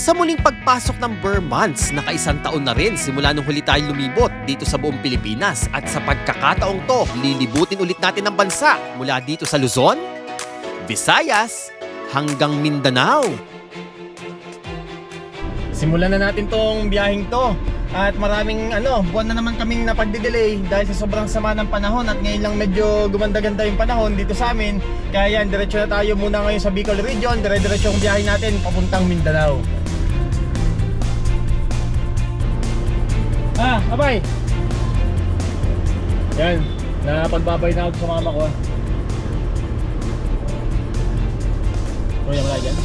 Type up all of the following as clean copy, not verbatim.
Sa muling pagpasok ng Burr months, nakaisang taon na rin simula nung huli tayo lumibot dito sa buong Pilipinas. At sa pagkakataong to, lilibutin ulit natin ang bansa mula dito sa Luzon, Visayas, hanggang Mindanao. Simulan na natin tong biyaheng to. At maraming buwan na naman kaming napagdidelay dahil sa sobrang sama ng panahon. At ngayon lang medyo gumanda-ganda yung panahon dito sa amin. Kaya yan, diretso na tayo muna ngayon sa Bicol Region. Dire-diretso yung biyahe natin papuntang Mindanao. Abay! Yan, napagbabay na ako sa mama ko. Kuya mo na dyan?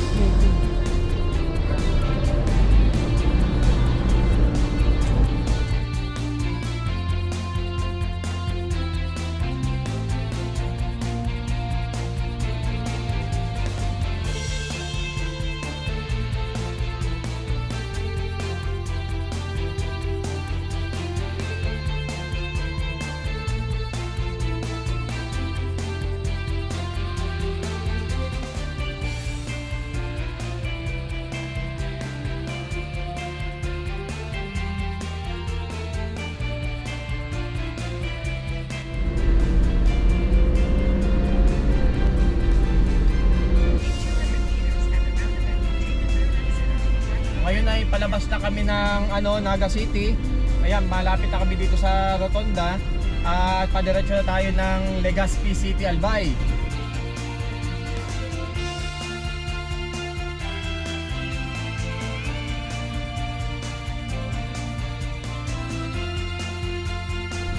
Ngayon ay palabas na kami ng Naga City. Ayan, malapit na kami dito sa Rotonda. At padiretso na tayo ng Legazpi City, Albay.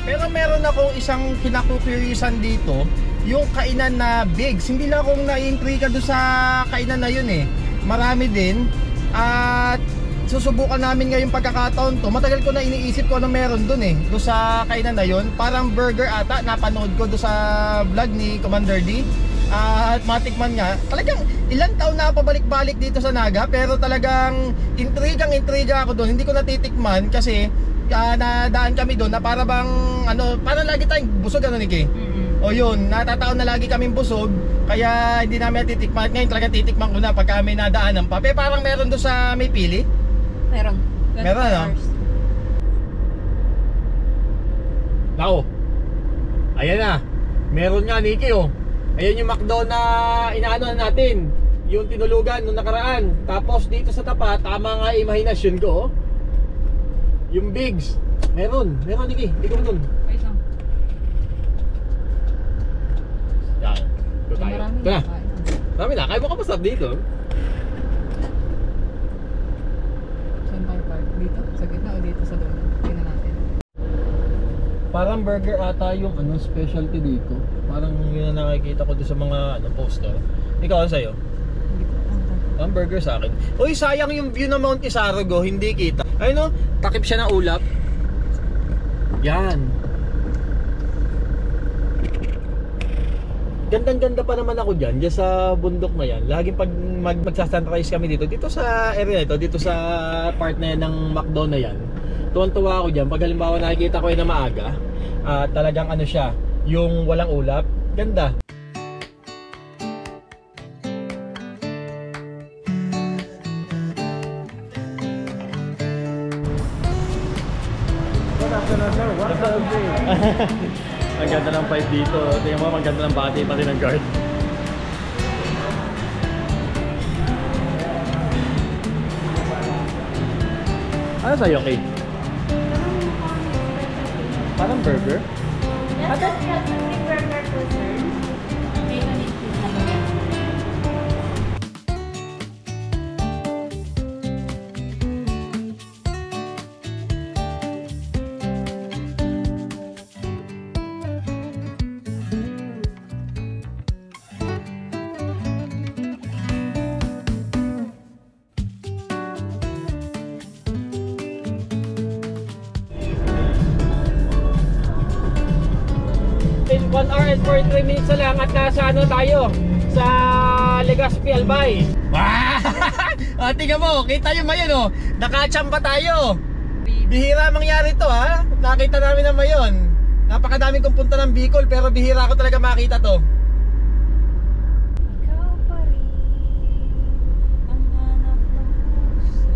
Pero meron akong isang kinakukuriousan dito, yung kainan na Bigs. Hindi lang akong naiintriga doon sa kainan na yun eh. Marami din. At susubukan namin ngayong pagkakataon to. Matagal ko na iniisip ko ano meron dun eh, doon sa kainan na yun. Parang burger ata, napanood ko doon sa vlog ni Commander D. At matikman nga, talagang ilang taon na pabalik-balik dito sa Naga. Pero talagang intriga ako doon. Hindi ko natitikman kasi nadaan kami doon na para bang parang lagi tayong busog Nikki? O yun, natataon na lagi kaming busog. Kaya hindi namin natitikman. Ngayon talaga titikman ko na pagka may nadaanan pa. Pero parang meron doon sa may pili. Meron. Meron Nako. Ayan na. Meron nga Nikki oh. Ayan yung McDo na inaano natin. Yung tinulugan nung nakaraan. Tapos dito sa tapat, tama nga imahinasyon ko oh. Yung Bigs. Meron Nikki. Hindi ko dun. Yan. Ito tayo. Ito na. Marami na. Kaya mo ka masarap dito. Saan tayo park? Dito? Sa gitna o dito sa dulo? Tingnan natin. Parang burger ata yung specialty dito. Parang yun na nakikita ko doon sa mga poster. Ikaw ano sa'yo? Ang burger sa akin. Uy, sayang yung view ng Mount Isarogo. Hindi kita. Ayun takip siya ng ulap. Yan. Gandang-ganda pa naman ako dyan sa bundok na yan. Laging pag magsa-sunrise kami dito sa area ito, dito sa part na yan ng McDo na yan. Tuwan-tuwa ako dyan. Pag halimbawa nakikita ko yun na maaga, talagang siya, yung walang ulap. Ganda. Ang ganda ng pipe dito. Tingnan mo, ang ganda ng bati pati ng guard. Ano sa'yo, Kate? Parang burger? Yes, that's burger po, sir. In 1 hour and 43 minutes na lang at nasa tayo sa Legazpi, Albay. Tingnan mo, kita yung mayon oh. Nakachamba tayo. Bihira mangyari to ha. Nakita namin na mayon. Napakadaming kong punta ng Bicol pero bihira ko talaga makita to. Ikaw pa rin ang hanap ng puso.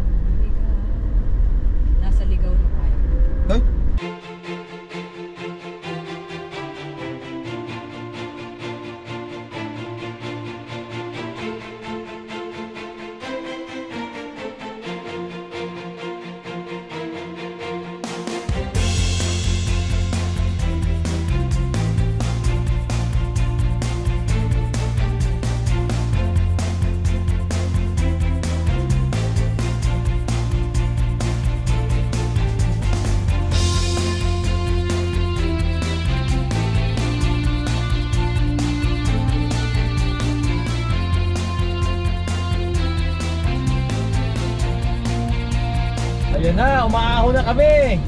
Ayan na, umaahon na kami.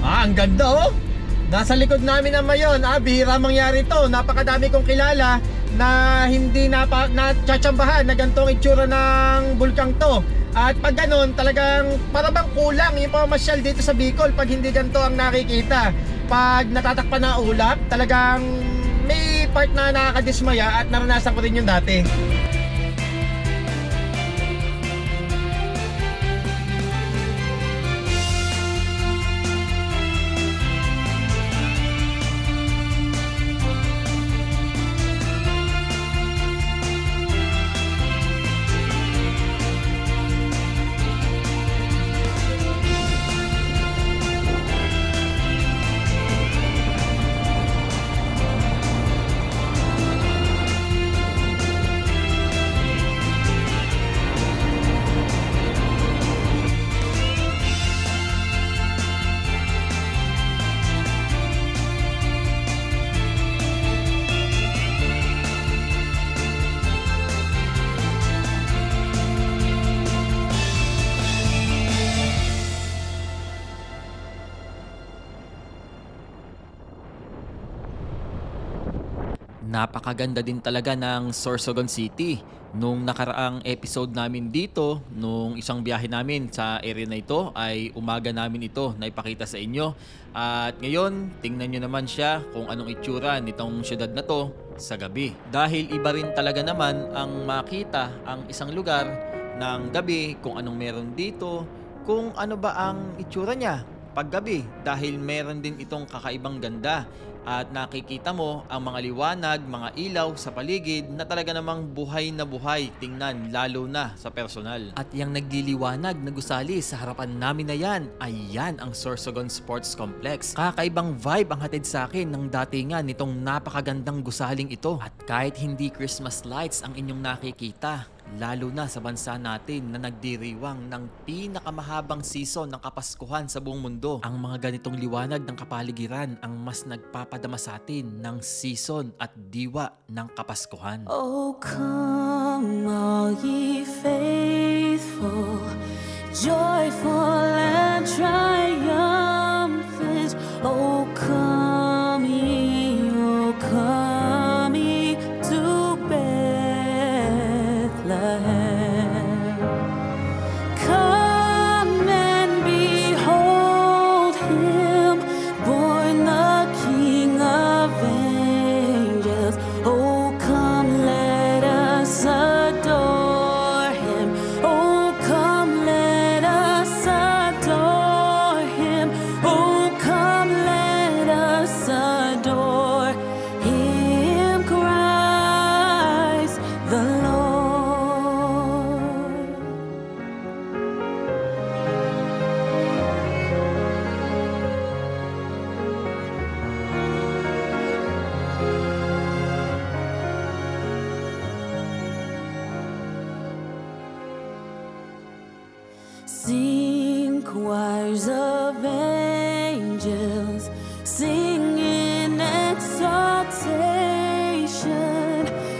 Ang ganda oh. Nasa likod namin naman yun. Bihira mangyari to. Napakadami kong kilala na hindi natsyatsambahan na ganitong itsura ng bulkang to. At pag ganun, talagang parang kulang yung pamasyal dito sa Bicol pag hindi ganito ang nakikita. Pag natatakpan na ulap, talagang may part na nakakadismaya at naranasan ko rin yun dati. Napakaganda din talaga ng Sorsogon City. Nung nakaraang episode namin dito, nung isang biyahe namin sa area na ito, ay umaga namin ito na ipakita sa inyo. At ngayon, tingnan nyo naman siya kung anong itsura nitong syudad na to sa gabi. Dahil iba rin talaga naman ang makita ang isang lugar ng gabi, kung anong meron dito, kung ano ba ang itsura niya paggabi. Dahil meron din itong kakaibang ganda. At nakikita mo ang mga liwanag, mga ilaw sa paligid na talaga namang buhay na buhay tingnan, lalo na sa personal. At yung nagliliwanag na gusali sa harapan namin na yan, ay yan ang Sorsogon Sports Complex. Kakaibang vibe ang hatid sa akin ng datingan nitong napakagandang gusaling ito. At kahit hindi Christmas lights ang inyong nakikita, lalo na sa bansa natin na nagdiriwang ng pinakamahabang season ng Kapaskuhan sa buong mundo, ang mga ganitong liwanag ng kapaligiran ang mas nagpapadama sa atin ng season at diwa ng Kapaskuhan. Oh, come all ye faithful, joyful and triumphant. Oh, come ye to Bethlehem. Come and behold him, born the King of angels. Oh, come, let us adore him. Oh, come, let us adore him. Oh, come, let us adore him, Christ the Lord. Sing, choirs of angels, sing in exaltation.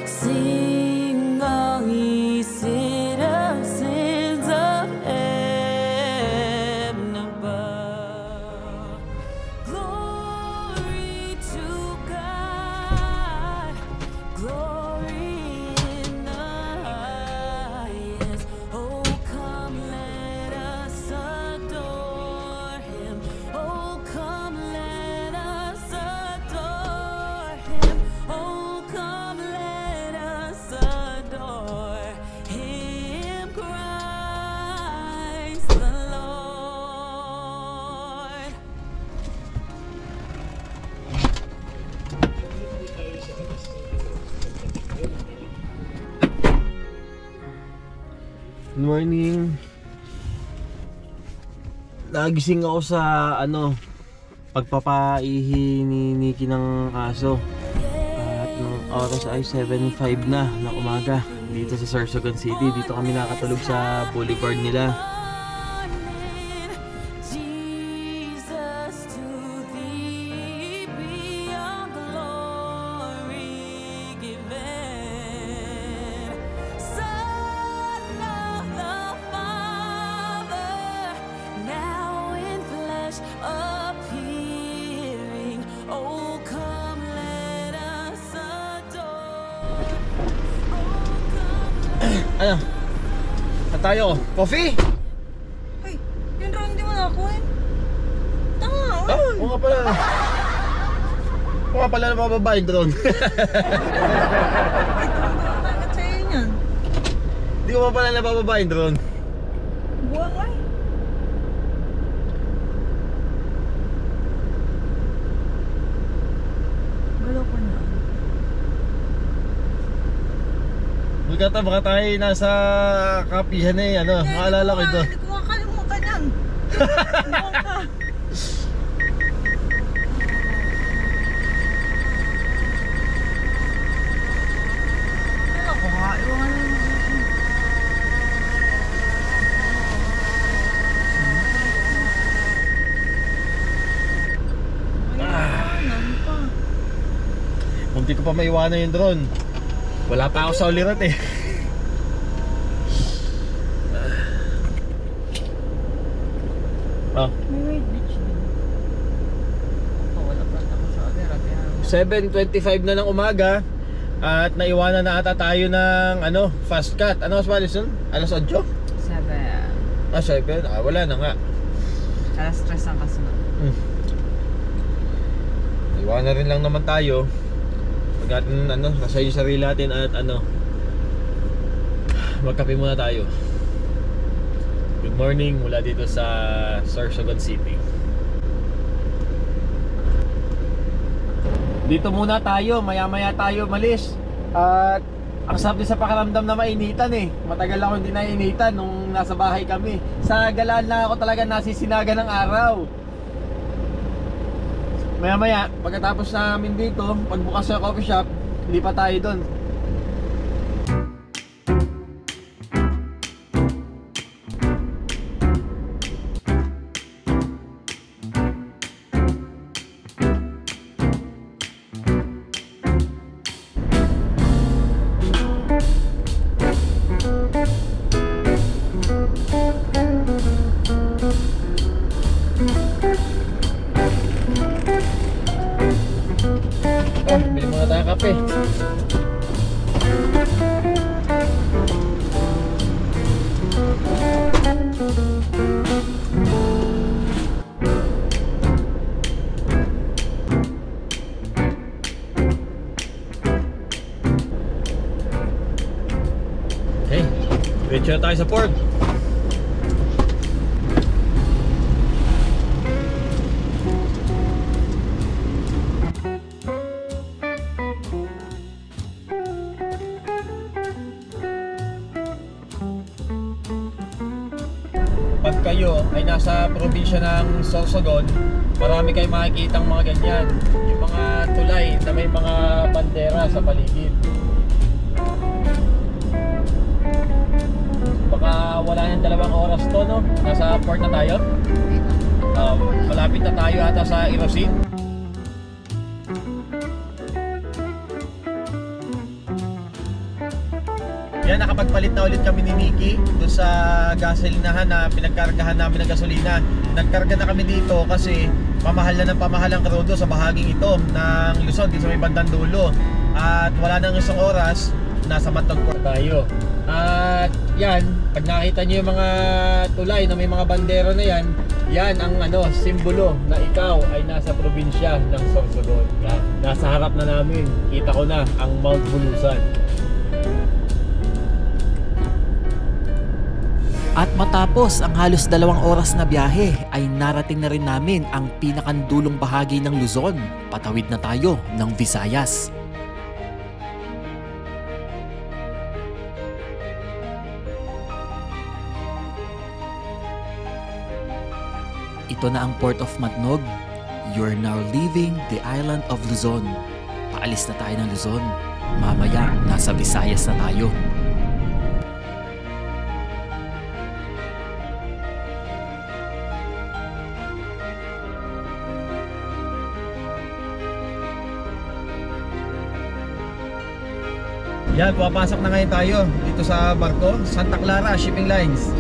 Sing, all ye citizens of heaven above. Glory to God, glory in the highest. Oh, come, let us adore him. Oh, come, let us adore him. Oh, come, let us adore him, Christ the Lord. Good morning. Nagising ako sa pagpapaihi ni Nikki ng aso. At nung oras ay 7:05 na ng umaga dito sa Sorsogon City. Dito kami nakatulog sa boulevard nila. Jesus, to thee be all glory given. Son of the Father, Ano? Saan tayo? Coffee? Ay, yun raw hindi mo nakakuha. Tanga, Ah, oo nga pala. Oo nga pala nabababa yung drone. Bakit sa'yo yan? Hindi ko pa pala nabababa yung drone. Buwang ay. Galaw ko na. Bukata, baka tayo nasa kapihan eh, ano, maalala ko ito. Hindi ko makakalimutan yan. Buwang ka. Ano ko nga, iwan na yun. Munti ko pa maiwanan yung drone. Wala pa ako sa ulirat eh. Oh, May white beach din. Oh, wala pa ako sa other. 7:25 na ng umaga at naiwanan na ata tayo ng ano, fast cut. Ano mas balis nun? Alas 8? 7. Ah, 7? Ah, wala na nga. Alas 3 ang kasunod. Iwanan rin lang naman tayo. Pag atin, ano, nasa yung sarili natin at ano, magkape muna tayo. Good morning mula dito sa Sorsogon City. Dito muna tayo, maya-maya tayo malis. At ang sarap din sa pakiramdam na mainitan eh. Matagal ako hindi nainitan nung nasa bahay kami. Sa galaan lang ako talaga nasisinaga ng araw. Maya-maya, pagkatapos namin dito, pagbukas sa coffee shop, lipat tayo doon. Bili muna tayo kape. Okay, diretso na tayo sa port. Pag kayo ay nasa probinsya ng Sorsogon, marami kayong makikitang mga ganyan. Yung mga tulay na may mga bandera sa paligid. Baka wala nang 2 oras to, no? Nasa port na tayo. Malapit na tayo ata sa Irosin. Yan, nakapagpalit na ulit kami ni Nikki doon sa gasolinahan na pinagkargahan namin ng gasolina. Nagkarga na kami dito kasi pamahal na ng pamahal ang krudo sa bahaging ito ng Luzon, dito sa may bandang dulo. At wala nang 1 oras, nasa Matagport tayo. At yan, pag nakita nyo yung mga tulay na may mga bandero na yan, yan ang ano, simbolo na ikaw ay nasa probinsya ng Sorsogon. Yan, nasa harap na namin, kita ko na ang Mount Bulusan. At matapos ang halos 2 oras na biyahe ay narating na rin namin ang pinakandulong bahagi ng Luzon. Patawid na tayo ng Visayas. Ito na ang Port of Matnog. You are now leaving the island of Luzon. Paalis na tayo ng Luzon. Mamaya, nasa Visayas na tayo. Yan, pumapasok na ngayon tayo dito sa barko, Santa Clara Shipping Lines.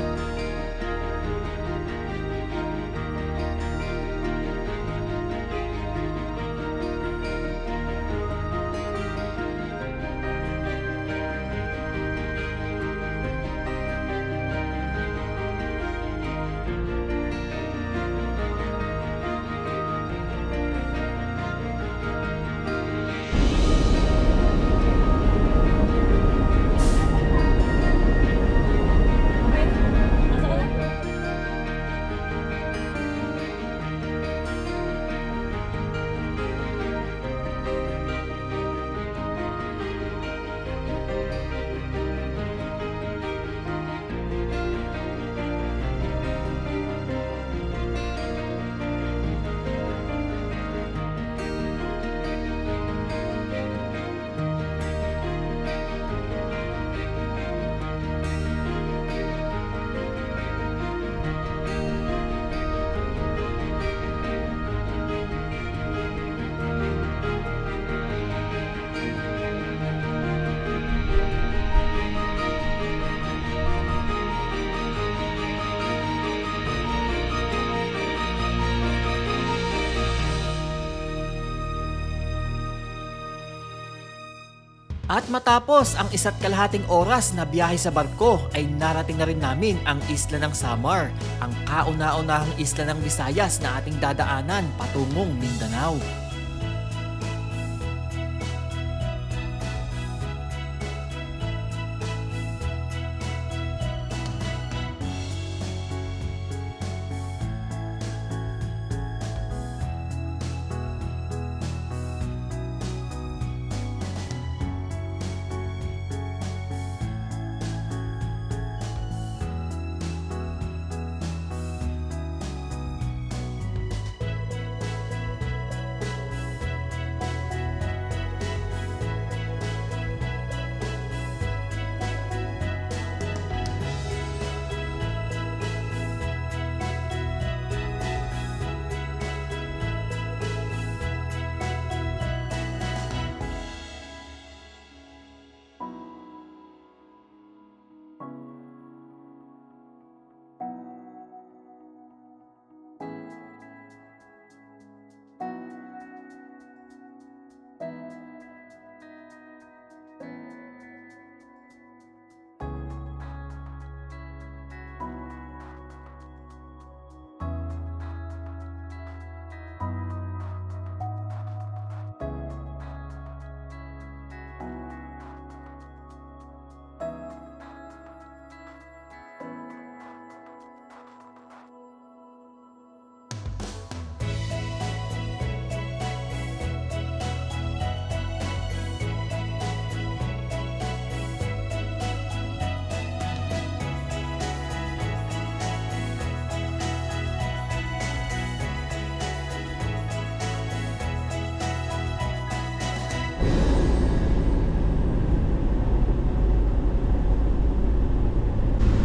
At matapos ang 1.5 oras na biyahe sa barko ay narating na rin namin ang isla ng Samar, ang kauna-unahang isla ng Visayas na ating dadaanan patungong Mindanao.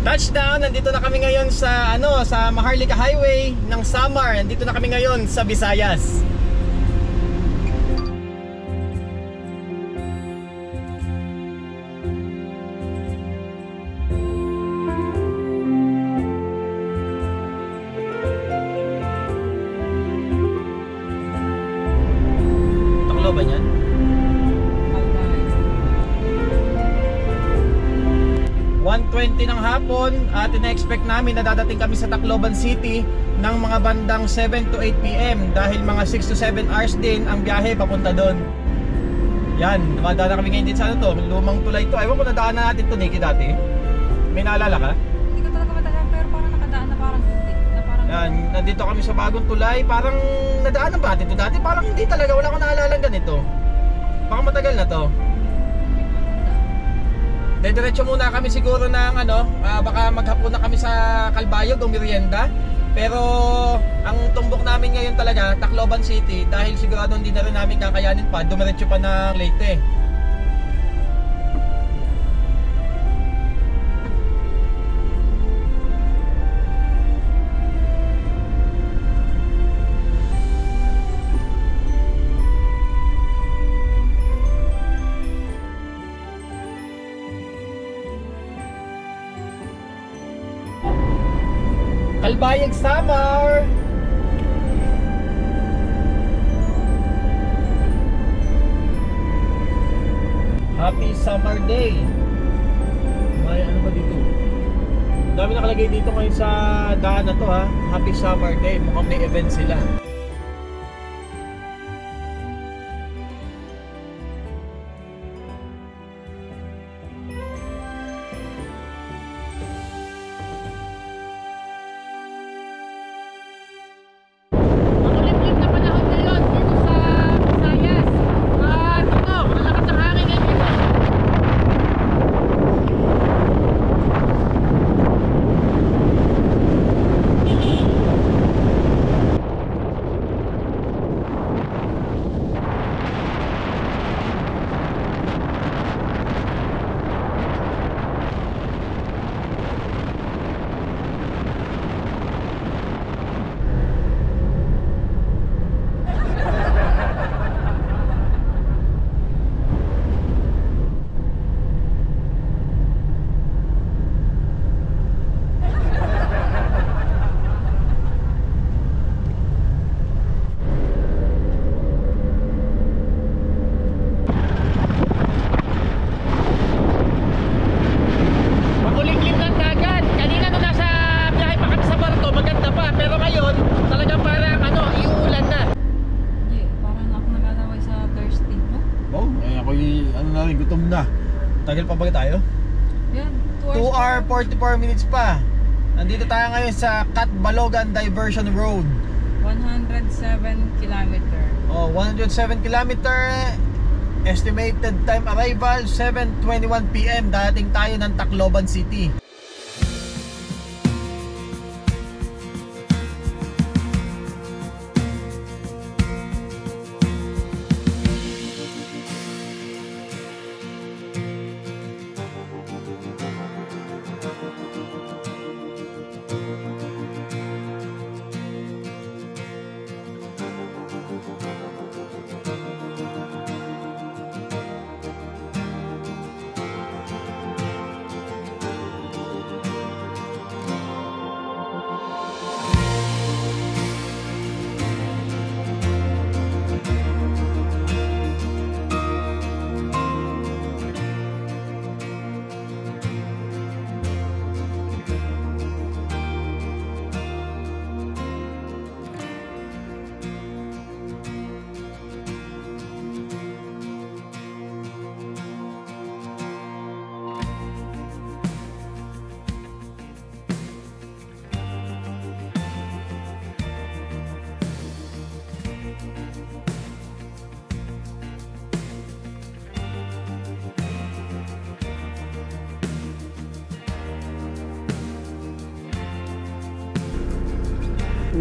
Touchdown! Nandito na kami ngayon sa sa Maharlika Highway ng Samar. Nandito na kami ngayon sa Visayas. Tacloban yan? 1:20 ng hapon at ina-expect namin na dadating kami sa Tacloban City ng mga bandang 7 to 8 PM dahil mga 6 to 7 hours din ang biyahe papunta doon. Yan, dumadaan na kami ngayon din sa lumang tulay to. Ewan ko nadaanan natin to, Nikki, dati. May naalala ka? Hindi ko talaga matagal pero parang nakadaan na parang hindi. Na parang Yan, nandito kami sa bagong tulay. Parang nadaanan ba natin to dati? Parang hindi talaga, wala ko naalala ganito. Baka matagal na to. Diretso muna kami siguro ng baka maghapon na kami sa Calbayog o merienda. Pero ang tumbok namin ngayon talaga Tacloban City dahil sigurado hindi na rin namin kakayanin pa. Dumiretso pa ng Leyte. Calbayog Samar. Happy Summer Day. May ano ba dito? Dami nakalagay dito ngayon sa daan na to ha. Happy Summer Day. Mukhang may event sila. Tagal pa ba tayo? Yan, 2 hour 44 minutes pa. Nandito tayo ngayon sa Catbalogan Diversion Road. 107 kilometer. 107 kilometer. Estimated time arrival 7:21 PM. Dating tayo ng Tacloban City.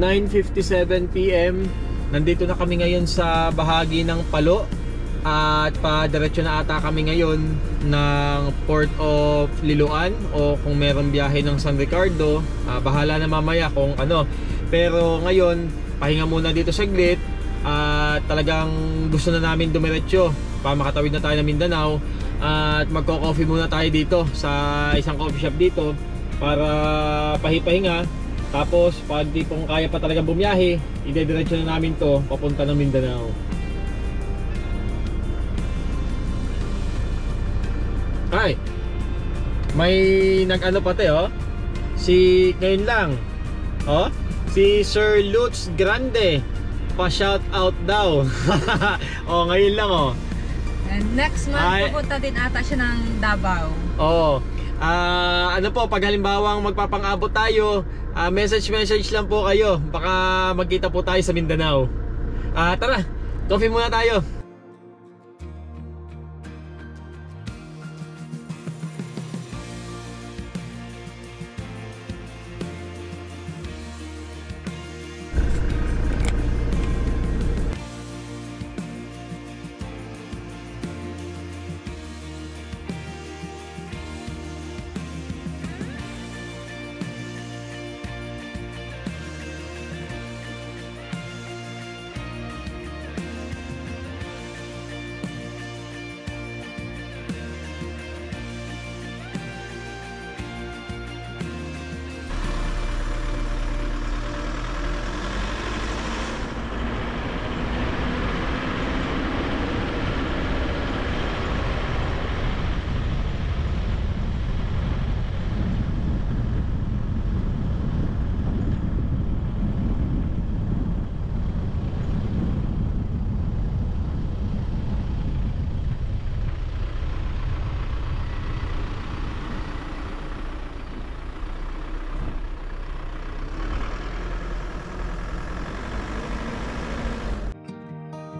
(9:57 PM). Nandito na kami ngayon sa bahagi ng Palo at padiretso na ata kami ngayon ng Port of Liloan o kung meron biyahe ng San Ricardo, bahala na mamaya kung ano. Pero ngayon, pahinga muna dito saglit at talagang gusto na namin dumiretso para makatawid na tayo ng Mindanao at magko-coffee muna tayo dito sa isang coffee shop dito para pahipahinga. Tapos pag di pong kaya pa talaga bumiyahe, idediretso na namin to papunta ng Mindanao. Ay, may nag-ano pati oh. Si ngayon lang. Oh, si Sir Lutz Grande pa shout out daw. Oh, ngayon lang oh. And next month pupunta din ata siya ng Davao. Oh. Ano po, pag halimbawang magpapang-abot tayo, message lang po kayo. Baka magkita po tayo sa Mindanao. Tara, coffee muna tayo.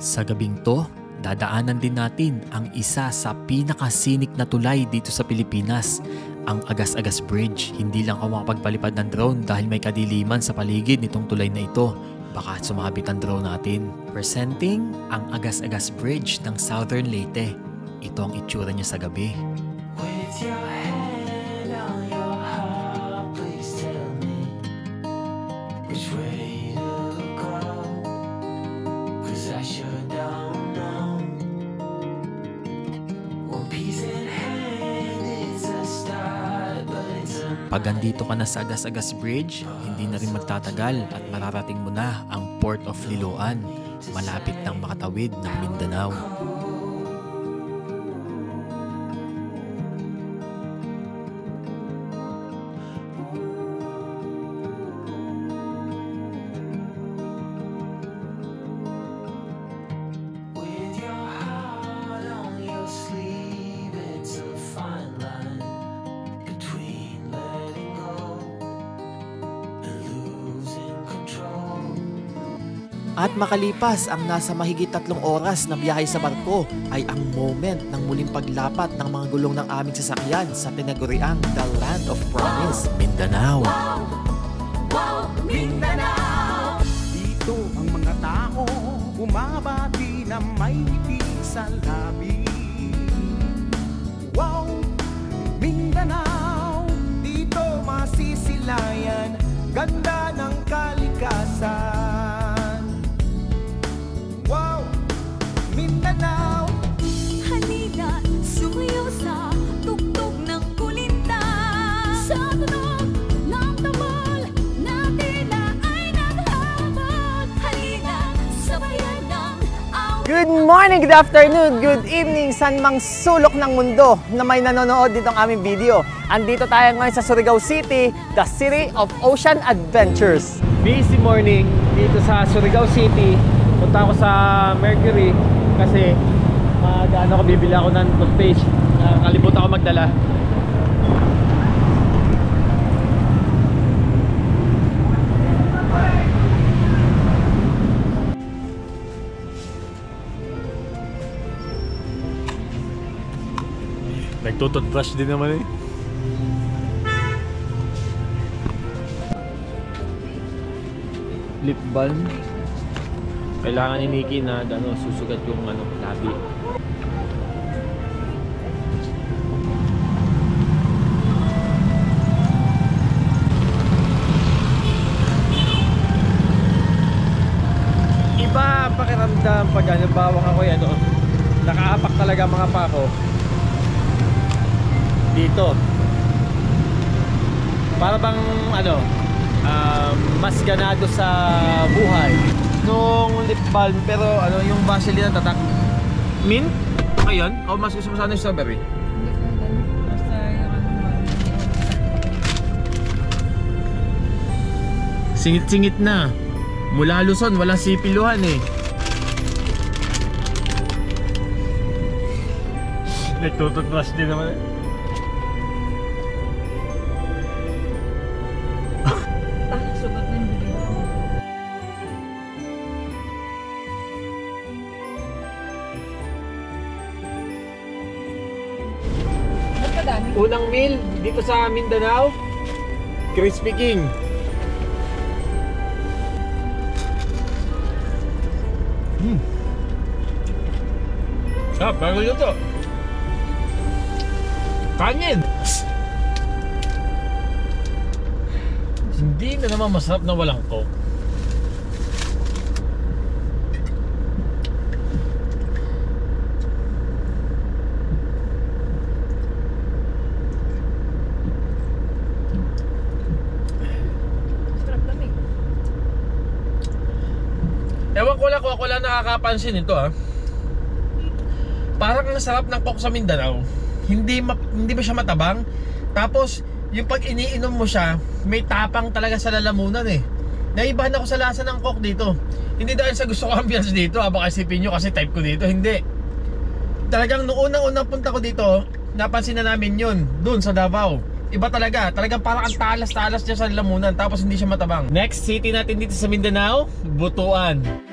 Sa gabing to, dadaanan din natin ang isa sa pinakasinik na tulay dito sa Pilipinas, ang Agas-Agas Bridge. Hindi lang ako makapagpalipad ng drone dahil may kadiliman sa paligid nitong tulay na ito. Baka sumabit ang drone natin. Presenting ang Agas-Agas Bridge ng Southern Leyte. Ito ang itsura niya sa gabi. With your hand on your heart, please tell me which way to go, 'cause I sure don't know. One piece in hand is a start, but it's a Pag andito ka na sa Agas-Agas Bridge, hindi na rin magtatagal at mararating mo na ang Port of Liloan, malapit nang makatawid ng Mindanao. with your heart on your sleeve. It's a fine At makalipas ang nasa mahigit 3 oras na biyahe sa barko ay ang moment ng muling paglapat ng mga gulong ng aming sasakyan sa tinaguriang The Land of Promise, Mindanao. Mindanao. Dito ang mga tao bumabati na may ngiti sa labi. Wow, Mindanao. Dito masisilayan, ganda ng kalikasan. Wow, Mindanao. Halina, sumayaw sa tugtog ng kulintan. Sa tunog ng tamal na tila ay naghabag. Halina, sabayan ng awit. Good morning, good afternoon, good evening, saan mang sulok ng mundo na may nanonood ditong aming video. Andito tayo ngayon sa Surigao City, the City of Ocean Adventures. Busy morning dito sa Surigao City. Punta ako sa Mercury kasi bibili ako ng toothpaste. Kalimutan ako magdala. Nagtututbrush din naman eh. Lip balm. Kailangan ni Nikki na susugat yung labi. Iba ang pakiramdam pag bawang ako nakaapak talaga mga pako dito. Para bang mas ganado sa buhay nung lip balm, pero yung Vaseline na tatak mint. Ayun, o mas gusto mo sana yung strawberry? Hindi ko alam. Basta yung Singit-singit na. Mula Luzon, walang sipiluhan eh. Nagtututbrush din naman eh. sugat na yung bibig ko. Ba't kadami? Unang meal dito sa Mindanao, Crispy King. Bago nyo to. Kanin! Hindi na naman masarap na walang coke. Sarap lamig. Ewan ko lang kung ako lang nakakapansin ito Parang ang sarap ng coke sa Mindanao. Hindi ba siya matabang? Tapos yung pag iniinom mo siya, may tapang talaga sa lalamunan eh. Naibahan ako sa lasa ng coke dito. Hindi dahil sa gusto ko ambiance dito, baka isipin nyo kasi type ko dito. Hindi. Talagang noong unang punta ko dito, napansin na namin yun, dun sa Davao. Iba talaga, talagang parang ang talas-talas niya sa lalamunan, tapos hindi siya matabang. Next city natin dito sa Mindanao, Butuan.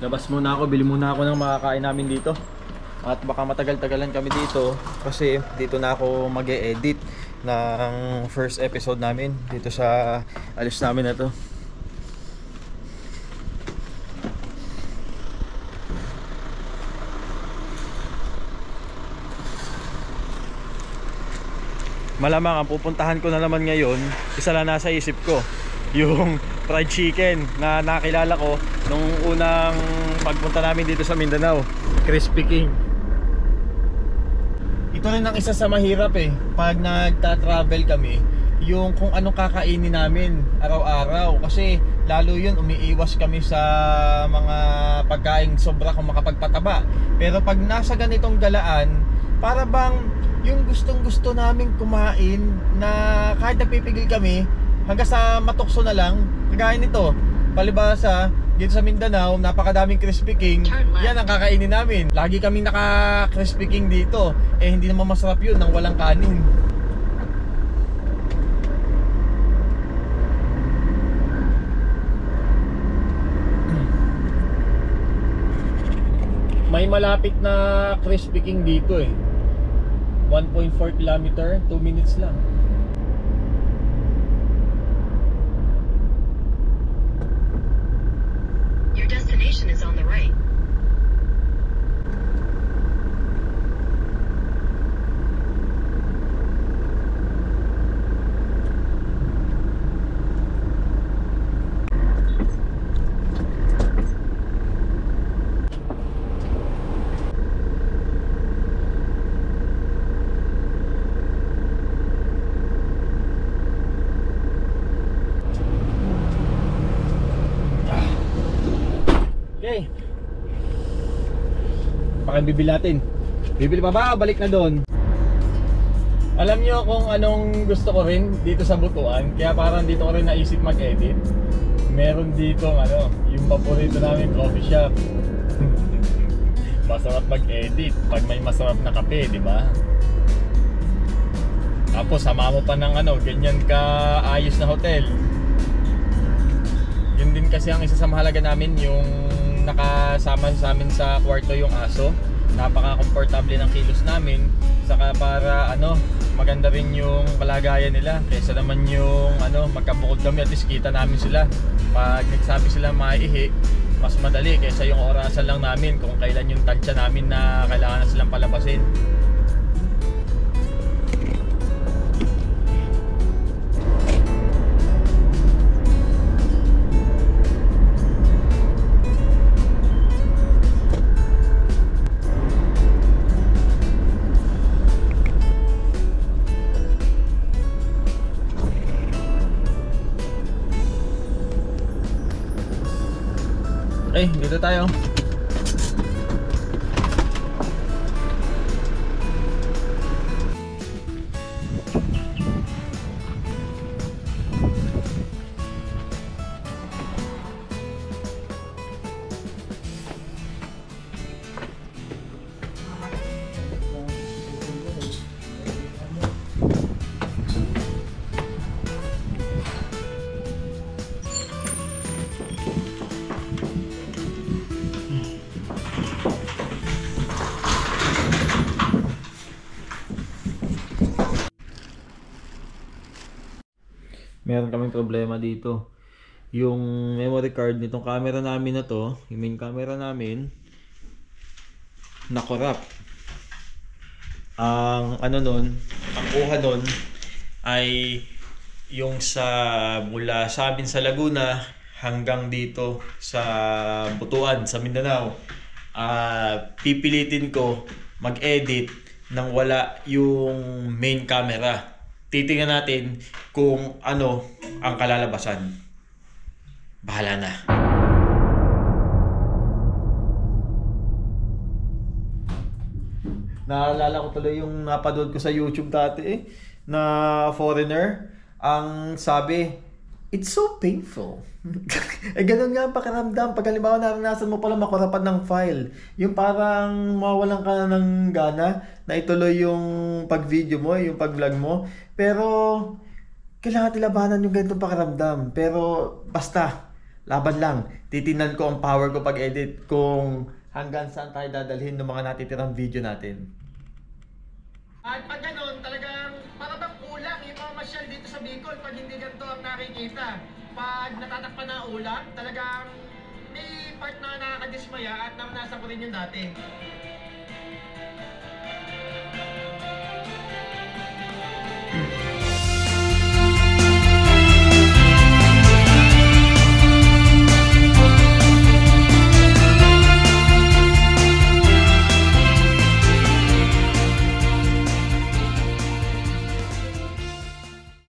Labas muna ako, bili muna ako ng makakain namin dito. At baka matagal-tagalan kami dito kasi dito na ako mag-e-edit ng first episode namin dito sa alis namin na to. Malamang ang pupuntahan ko na naman ngayon, isa lang nasa isip ko, yung fried chicken na nakilala ko nung unang pagpunta namin dito sa Mindanao, Crispy King. Ito rin ang isa sa mahirap pag nagta-travel kami, yung kung anong kakainin namin araw-araw, kasi lalo yun umiiwas kami sa mga pagkain sobra kung makapagpataba. Pero pag nasa ganitong galaan, para bang yung gustong-gusto naming kumain na kahit nagpipigil kami hanggang sa matukso na lang, kagaya nito, palibasa dito sa Mindanao, napakadaming Crispy King, yan ang kakainin namin. Lagi kaming naka Crispy King dito, hindi naman masarap yun nang walang kanin. May malapit na Crispy King dito 1.4 kilometer, 2 minutes lang. Your destination is on the right. Okay. Pakibibili natin. Bibili pa ba? Balik na doon. Alam nyo kung anong gusto ko rin dito sa Butuan, kaya parang dito ko rin naisip mag-edit. Meron dito yung paborito namin coffee shop. Masarap mag-edit pag may masarap na kape, di ba? Tapos sama mo pa ng ganyan ka ayos na hotel. Yun din kasi ang isa sa mahalaga namin, yung nakasama sa amin sa kwarto yung aso. Napaka-komportable ng kilos namin, saka para maganda rin yung kalagayan nila, kaysa naman yung magkabukod kami, at least kita namin sila. Pag nagsabi sila maihi, mas madali kaysa yung orasan lang namin kung kailan yung tansya namin na kailangan na silang palabasin. Dito tayo. Meron kaming problema dito. Yung memory card nitong camera namin na to, yung main camera namin, nakorap. Ang ang kuha nun ay yung mula sa amin sa Laguna hanggang dito sa Butuan, sa Mindanao. Pipilitin ko mag-edit nang wala yung main camera. Titingnan natin kung ano ang kalalabasan. Bahala na. Naalala ko tuloy yung napanood ko sa YouTube dati na foreigner. Ang sabi, it's so painful. Ganun nga ang pakiramdam. Pag halimbawa naranasan mo pala makurapan ng file, yung parang mawalan ka ng gana na ituloy yung pag-video mo, yung pag-vlog mo. Pero kailangan tilabanan yung ganitong pakiramdam. Pero basta laban lang. Titingnan ko ang power ko pag-edit kung hanggang saan tayo dadalhin ng mga natitirang video natin. At pag ganun, talagang para bang ulang yung mga masyal dito sa Bicol pag hindi ganito ang nakikita. Pag natatakpan na ulang, talagang may part na nakakadismaya at namanasan ko rin yung dati.